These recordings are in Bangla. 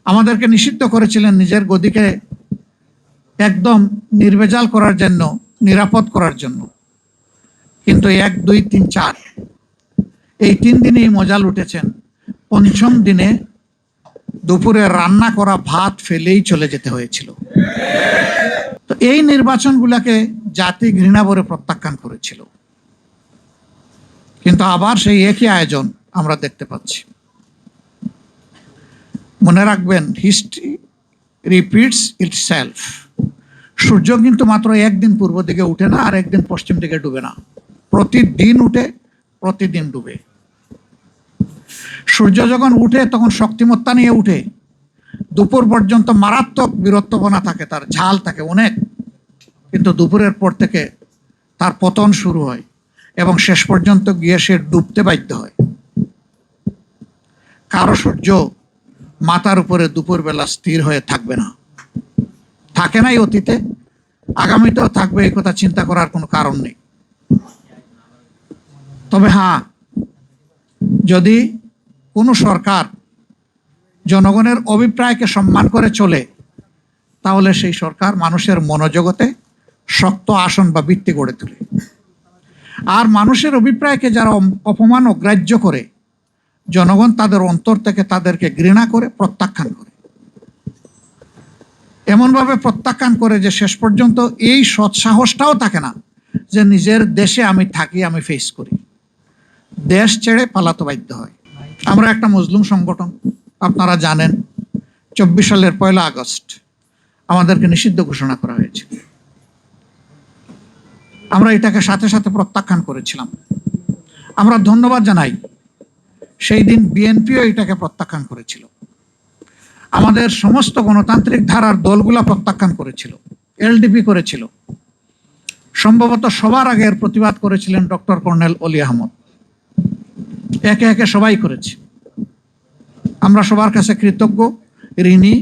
আমাদেরকে নিষিদ্ধ করেছিলেন নিজের গদিকে একদম নির্ভেজাল করার জন্য, নিরাপদ করার জন্য। কিন্তু 1, 2, 3, 4 এই 3 দিনেই মজা লুটেছেন। পঞ্চম দিনে দুপুরে রান্না করা ভাত ফেলেই চলে যেতে হয়েছিল। তো এই নির্বাচনগুলোকে জাতি ঘৃণা ভরে প্রত্যাখ্যান করেছিল, কিন্তু আবার সেই একই আয়োজন আমরা দেখতে পাচ্ছি। মনে রাখবেন, হিস্ট্রি রিপিটস ইটসেলফ। সূর্য কিন্তু মাত্র একদিন পূর্ব দিকে উঠে না, আর একদিন পশ্চিম দিকে ডুবে না। প্রতিদিন উঠে, প্রতিদিন ডুবে। সূর্য যখন উঠে তখন শক্তিমত্তা নিয়ে উঠে। দুপুর পর্যন্ত মারাত্মক বীরত্বপনা থাকে, তার ঝাল থাকে অনেক, কিন্তু দুপুরের পর থেকে তার পতন শুরু হয় এবং শেষ পর্যন্ত গিয়ে সে ডুবতে বাধ্য হয়। কারো সূর্য মাথার উপরে দুপুরবেলা স্থির হয়ে থাকবে না, থাকে নাই অতীতে, আগামীতেও থাকবে, এই কথা চিন্তা করার কোনো কারণ নেই। তবে হ্যাঁ, যদি কোনো সরকার জনগণের অভিপ্রায়কে সম্মান করে চলে, তাহলে সেই সরকার মানুষের মনোজগতে শক্ত আসন বা ভিত্তি গড়ে তোলে। আর মানুষের অভিপ্রায়কে যারা অপমান অগ্রাহ্য করে, জনগণ তাদের অন্তর থেকে তাদেরকে ঘৃণা করে, প্রত্যাখ্যান করে। এমনভাবে প্রত্যাখ্যান করে যে শেষ পর্যন্ত এই সৎসাহসটাও থাকে না যে নিজের দেশে আমি থাকি, আমি ফেস করি, দেশ ছেড়ে পালাতে বাধ্য হয়। আমরা একটা মুসলিম সংগঠন, আপনারা জানেন 24 সালের 1 আগস্ট আমাদেরকে নিষিদ্ধ ঘোষণা করা হয়েছে। আমরা এটাকে সাথে সাথে প্রত্যাখ্যান করেছিলাম। আমরা ধন্যবাদ জানাই, সেই দিন বিএনপিও এটাকে প্রত্যাখ্যান করেছিল, আমাদের সমস্ত গণতান্ত্রিক ধারার দলগুলা প্রত্যাখ্যান করেছিল, এলডিপি করেছিল। সম্ভবত সবার আগে এর প্রতিবাদ করেছিলেন ডক্টর কর্নেল অলি আহমদ। একে একে সবাই করেছে। আমরা সবার কাছে কৃতজ্ঞ, ঋণী।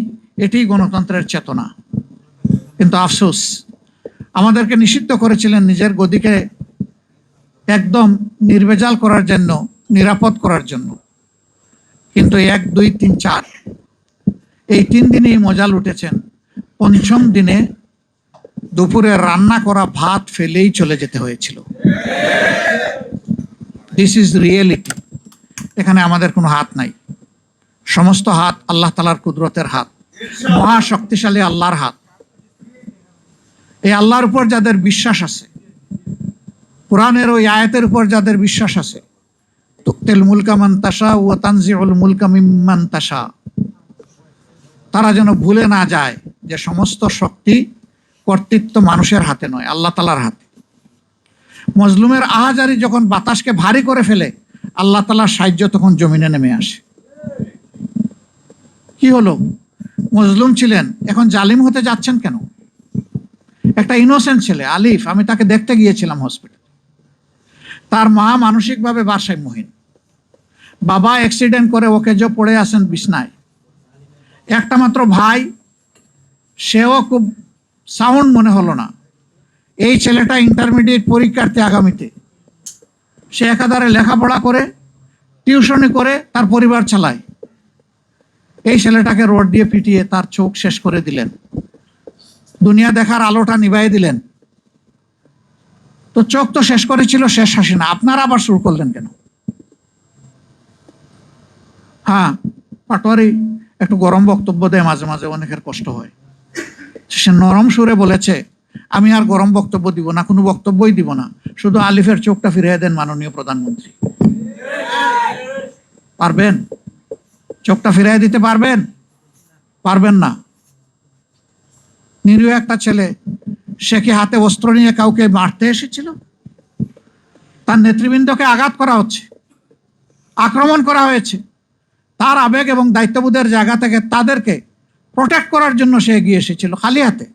এটি গণতন্ত্রের চেতনা। কিন্তু আফসোস, আমাদেরকে নিষিদ্ধ করেছিলেন নিজের গদিকে একদম নির্ভেজাল করার জন্য, নিরাপদ করার জন্য। কিন্তু 1, 2, 3, 4 এই 3 দিনেই মজা লুটেছেন। পঞ্চম দিনে দুপুরে রান্না করা ভাত ফেলেই চলে যেতে হয়েছিল। This is reality. এখানে আমাদের কোনো হাত নাই, সমস্ত হাত আল্লাহ তাআলার কুদরতের হাত, মহাশক্তিশালী আল্লাহর হাত। এই আল্লাহর উপর যাদের বিশ্বাস আছে, কোরআনের ওই আয়াতের উপর যাদের বিশ্বাস আছে, তুকতিল মুলকা মান তাশা ওয়া তানজিউল মুলকা মিম্মান তাশা, তারা যেন ভুলে না যায় যে সমস্ত শক্তি, কর্তৃত্ব মানুষের হাতে নয়, আল্লাহ তাআলার হাতে। মজলুমের আহাজারি যখন বাতাসকে ভারী করে ফেলে, আল্লাহ তাআলার সাহায্য তখন জমিনে নেমে আসে। কি হলো? মজলুম ছিলেন, এখন জালিম হতে যাচ্ছেন কেন? একটা ইনোসেন্ট ছেলে আলিফ, আমি তাকে দেখতে গিয়েছিলাম হসপিটালে। তার মা মানসিকভাবে ভারসাম্যহীন, বাবা অ্যাক্সিডেন্ট করে ওকে যে পড়ে আছেন বিছনায়। একটা মাত্র ভাই, সেও খুব সাউন্ড মনে হলো না। এই ছেলেটা ইন্টারমিডিয়েট পরীক্ষার্থী আগামীতে। সে একাধারে লেখাপড়া করে, টিউশনি করে, তার পরিবার চালায়। এই ছেলেটাকে রড দিয়ে পিটিয়ে তার চোখ শেষ করে দিলেন, দুনিয়া দেখার আলোটা নিভাই দিলেন। তো চোখ তো শেষ করেছিল, শেষ হাসি না। আপনারা আবার শুরু করলেন কেন? হ্যাঁ, পাটোয়ারি একটু গরম বক্তব্য দেয় মাঝে মাঝে, অনেকের কষ্ট হয়। সে নরম সুরে বলেছে, আমি আর গরম বক্তব্য দিব না, কোনো বক্তব্যই দিব না, শুধু আলিফের চোখটা ফিরিয়ে দেন মাননীয় প্রধানমন্ত্রী। পারবেন? চোখটা ফিরিয়ে দিতে পারবেন? পারবেন না। নিরীহ একটা ছেলে, সে কি হাতে অস্ত্র নিয়ে কাউকে মারতে এসেছিল? তার নেতৃবৃন্দকে আঘাত করা হচ্ছে, আক্রমণ করা হয়েছে। তার আবেগ এবং দায়িত্ববোধের জায়গা থেকে তাদেরকে প্রোটেক্ট করার জন্য সে এগিয়ে এসেছিল খালি হাতে।